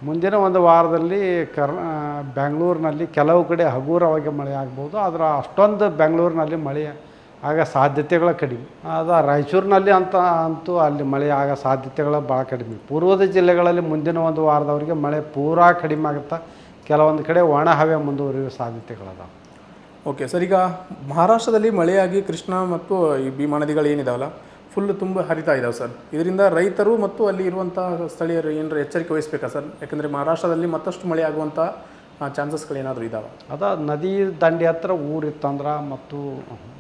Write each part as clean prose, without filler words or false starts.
ಮುಂದಿನ ಒಂದು ವಾರದಲ್ಲಿ ಬೆಂಗಳೂರಿನಲ್ಲಿ ಕೆಲವು ಕಡೆ ಹಗುರವಾಗಿ ಮಳೆ ಆಗ್ಬೋದು. ಆದರೆ ಅಷ್ಟೊಂದು ಬೆಂಗಳೂರಿನಲ್ಲಿ ಮಳೆ ಆಗ ಸಾಧ್ಯತೆಗಳು ಕಡಿಮೆ. ರಾಯಚೂರಿನಲ್ಲಿ ಅಂತೂ ಅಲ್ಲಿ ಮಳೆ ಆಗೋ ಸಾಧ್ಯತೆಗಳು ಭಾಳ ಕಡಿಮೆ. ಪೂರ್ವದ ಜಿಲ್ಲೆಗಳಲ್ಲಿ ಮುಂದಿನ ಒಂದು ವಾರದವರೆಗೆ ಮಳೆ ಪೂರಾ ಕಡಿಮೆ ಆಗುತ್ತೆ. ಕೆಲವೊಂದು ಕಡೆ ಒಣ ಹವೆ ಮುಂದುವರಿಯುವ ಸಾಧ್ಯತೆಗಳದಾವೆ. ಓಕೆ ಸರ್, ಈಗ ಮಹಾರಾಷ್ಟ್ರದಲ್ಲಿ ಮಳೆಯಾಗಿ ಕೃಷ್ಣ ಮತ್ತು ಈ ಭೀಮಾ ನದಿಗಳು ಏನಿದಾವಲ್ಲ ಫುಲ್ ತುಂಬ ಹರಿತಾ ಇದ್ದಾವೆ ಸರ್. ಇದರಿಂದ ರೈತರು ಮತ್ತು ಅಲ್ಲಿ ಇರುವಂಥ ಸ್ಥಳೀಯರು ಏನಾರು ಎಚ್ಚರಿಕೆ ವಹಿಸಬೇಕಾ ಸರ್? ಯಾಕಂದರೆ ಮಹಾರಾಷ್ಟ್ರದಲ್ಲಿ ಮತ್ತಷ್ಟು ಮಳೆ ಆಗುವಂಥ ಚಾನ್ಸಸ್ಗಳೇನಾದರೂ ಇದ್ದಾವೆ? ನದಿ ದಂಡೆ ಹತ್ರ ಊರಿತ್ತಂದ್ರೆ ಮತ್ತು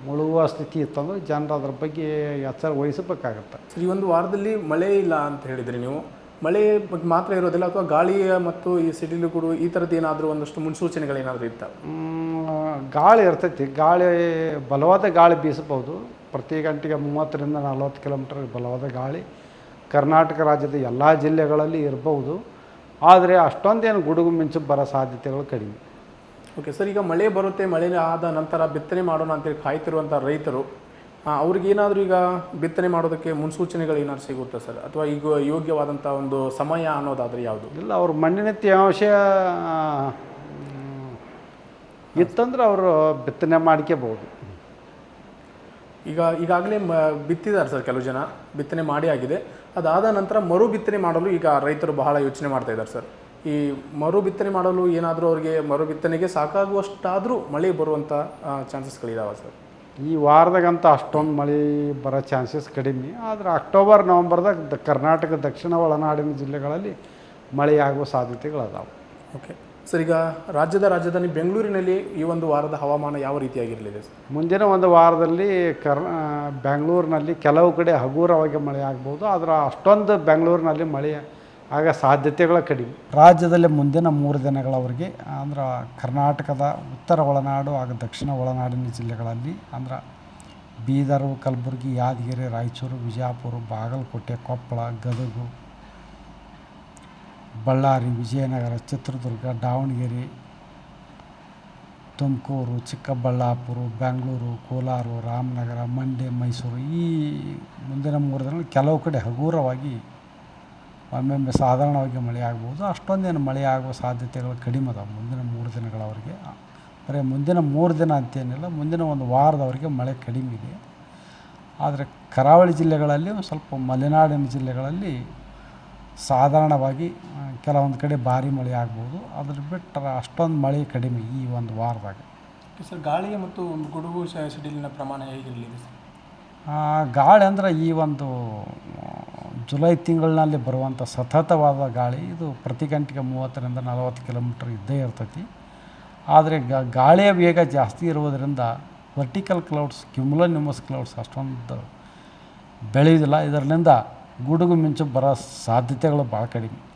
ಮುಳುಗುವ ಸ್ಥಿತಿ ಇತ್ತಂದ್ರೆ ಜನರು ಅದ್ರ ಬಗ್ಗೆ ಎಚ್ಚರ ವಹಿಸಬೇಕಾಗತ್ತೆ. ಸರ್, ಈ ಒಂದು ವಾರದಲ್ಲಿ ಮಳೆ ಇಲ್ಲ ಅಂತ ಹೇಳಿದ್ರಿ ನೀವು. ಮಳೆ ಬಗ್ಗೆ ಮಾತ್ರ ಇರೋದಿಲ್ಲ ಅಥವಾ ಗಾಳಿಯ ಮತ್ತು ಈ ಸಿಡಿಲು ಕೂಡ ಈ ಥರದ್ದು ಏನಾದರೂ ಒಂದಷ್ಟು ಮುನ್ಸೂಚನೆಗಳೇನಾದರೂ ಇರ್ತವೆ? ಗಾಳಿ ಇರ್ತೈತಿ. ಬಲವಾದ ಗಾಳಿ ಬೀಸಬಹುದು. ಪ್ರತಿ ಗಂಟೆಗೆ 30ರಿಂದ 40 ಕಿಲೋಮೀಟರ್ ಬಲವಾದ ಗಾಳಿ ಕರ್ನಾಟಕ ರಾಜ್ಯದ ಎಲ್ಲ ಜಿಲ್ಲೆಗಳಲ್ಲಿ ಇರಬಹುದು. ಆದರೆ ಅಷ್ಟೊಂದೇನು ಗುಡುಗು ಮಿಂಚು ಬರೋ ಸಾಧ್ಯತೆಗಳು ಕಡಿಮೆ. ಓಕೆ ಸರ್, ಈಗ ಮಳೆ ಬರುತ್ತೆ, ಮಳೆ ಆದ ನಂತರ ಬಿತ್ತನೆ ಮಾಡೋಣ ಅಂತೇಳಿ ಕಾಯ್ತಿರುವಂಥ ರೈತರು ಅವ್ರಿಗೇನಾದರೂ ಈಗ ಬಿತ್ತನೆ ಮಾಡೋದಕ್ಕೆ ಮುನ್ಸೂಚನೆಗಳು ಏನಾದ್ರು ಸಿಗುತ್ತೆ ಸರ್? ಅಥವಾ ಈಗ ಯೋಗ್ಯವಾದಂಥ ಒಂದು ಸಮಯ ಅನ್ನೋದಾದರೆ ಯಾವುದು? ಇಲ್ಲ, ಅವ್ರ ಮಣ್ಣಿನ ತೇವಾಂಶ ಇತ್ತಂದ್ರೆ ಅವರು ಬಿತ್ತನೆ ಮಾಡ್ಕೋಬಹುದು. ಈಗಾಗಲೇ ಬಿತ್ತಿದ್ದಾರೆ ಸರ್, ಕೆಲವು ಜನ ಬಿತ್ತನೆ ಮಾಡಿ ಆಗಿದೆ. ಅದಾದ ನಂತರ ಮರು ಬಿತ್ತನೆ ಮಾಡಲು ಈಗ ರೈತರು ಬಹಳ ಯೋಚನೆ ಮಾಡ್ತಾ ಇದ್ದಾರೆ ಸರ್. ಈ ಮರು ಬಿತ್ತನೆ ಮಾಡಲು ಏನಾದರೂ ಅವರಿಗೆ ಮರು ಬಿತ್ತನೆಗೆ ಸಾಕಾಗುವಷ್ಟಾದರೂ ಮಳೆ ಬರುವಂಥ ಚಾನ್ಸಸ್ಗಳಿದಾವೆ ಸರ್? ಈ ವಾರದಾಗಂತ ಅಷ್ಟೊಂದು ಮಳೆ ಬರೋ ಚಾನ್ಸಸ್ ಕಡಿಮೆ. ಆದರೆ ಅಕ್ಟೋಬರ್ ನವಂಬರ್ದಾಗ ಕರ್ನಾಟಕ ದಕ್ಷಿಣ ಒಳನಾಡಿನ ಜಿಲ್ಲೆಗಳಲ್ಲಿ ಮಳೆಯಾಗುವ ಸಾಧ್ಯತೆಗಳದಾವೆ. ಓಕೆ ಸರ್, ಈಗ ರಾಜ್ಯದ ರಾಜಧಾನಿ ಬೆಂಗಳೂರಿನಲ್ಲಿ ಈ ಒಂದು ವಾರದ ಹವಾಮಾನ ಯಾವ ರೀತಿಯಾಗಿರಲಿದೆ ಸರ್? ಮುಂದಿನ ಒಂದು ವಾರದಲ್ಲಿ ಬೆಂಗಳೂರಿನಲ್ಲಿ ಕೆಲವು ಕಡೆ ಹಗುರವಾಗಿ ಮಳೆ ಆಗ್ಬೋದು. ಆದರೆ ಅಷ್ಟೊಂದು ಬೆಂಗಳೂರಿನಲ್ಲಿ ಮಳೆ ಆಗ ಸಾಧ್ಯತೆಗಳು ಕಡಿಮೆ. ರಾಜ್ಯದಲ್ಲಿ ಮುಂದಿನ 3 ದಿನಗಳವರೆಗೆ ಅಂದ್ರೆ ಕರ್ನಾಟಕದ ಉತ್ತರ ಒಳನಾಡು ಹಾಗೂ ದಕ್ಷಿಣ ಒಳನಾಡಿನ ಜಿಲ್ಲೆಗಳಲ್ಲಿ ಅಂದ್ರೆ ಬೀದರು, ಕಲಬುರಗಿ, ಯಾದಗಿರಿ, ರಾಯಚೂರು, ವಿಜಯಪುರ, ಬಾಗಲಕೋಟೆ, ಕೊಪ್ಪಳ, ಗದಗ, ಬಳ್ಳಾರಿ, ವಿಜಯನಗರ, ಚಿತ್ರದುರ್ಗ, ದಾವಣಗೆರೆ, ತುಮಕೂರು, ಚಿಕ್ಕಬಳ್ಳಾಪುರ, ಬೆಂಗಳೂರು, ಕೋಲಾರ, ರಾಮನಗರ, ಮಂಡ್ಯ, ಮೈಸೂರು ಈ ಮುಂದಿನ 3 ದಿನಗಳಲ್ಲಿ ಕೆಲವು ಕಡೆ ಹಗುರವಾಗಿ ಒಮ್ಮೊಮ್ಮೆ ಸಾಧಾರಣವಾಗಿ ಮಳೆ ಆಗ್ಬೋದು. ಅಷ್ಟೊಂದೇನು ಮಳೆ ಆಗುವ ಸಾಧ್ಯತೆಗಳು ಕಡಿಮೆ ಅದಾವೆ ಮುಂದಿನ 3 ದಿನಗಳವರೆಗೆ. ಬರೀ ಮುಂದಿನ 3 ದಿನ ಅಂತೇನಿಲ್ಲ, ಮುಂದಿನ ಒಂದು ವಾರದವರೆಗೆ ಮಳೆ ಕಡಿಮೆ ಇದೆ. ಆದರೆ ಕರಾವಳಿ ಜಿಲ್ಲೆಗಳಲ್ಲಿ ಸ್ವಲ್ಪ ಮಲೆನಾಡಿನ ಜಿಲ್ಲೆಗಳಲ್ಲಿ ಸಾಧಾರಣವಾಗಿ ಕೆಲವೊಂದು ಕಡೆ ಭಾರಿ ಮಳೆ ಆಗ್ಬೋದು. ಅದ್ರ ಬಿಟ್ಟರೆ ಅಷ್ಟೊಂದು ಮಳೆ ಕಡಿಮೆ ಈ ಒಂದು ವಾರದಾಗ. ಸರ್, ಗಾಳಿ ಮತ್ತು ಗುಡುಗು ಸಿಡಿಲಿನ ಪ್ರಮಾಣ ಹೇಗಿರಲಿದೆ ಸರ್? ಗಾಳಿ ಅಂದರೆ ಈ ಒಂದು ಜುಲೈ ತಿಂಗಳಿನಲ್ಲಿ ಬರುವಂಥ ಸತತವಾದ ಗಾಳಿ ಇದು ಪ್ರತಿ ಗಂಟೆಗೆ 30ರಿಂದ 40 ಕಿಲೋಮೀಟರ್ ಇದ್ದೇ ಇರ್ತೈತಿ. ಆದರೆ ಗಾಳಿಯ ವೇಗ ಜಾಸ್ತಿ ಇರುವುದರಿಂದ ವರ್ಟಿಕಲ್ ಕ್ಲೌಡ್ಸ್, ಕ್ಯುಮುಲೋನಿಮಸ್ ಕ್ಲೌಡ್ಸ್ ಅಷ್ಟೊಂದು ಬೆಳೆಯೋದಿಲ್ಲ. ಇದರಿಂದ ಗುಡುಗು ಮಿಂಚು ಬರೋ ಸಾಧ್ಯತೆಗಳು ಭಾಳ ಕಡಿಮೆ.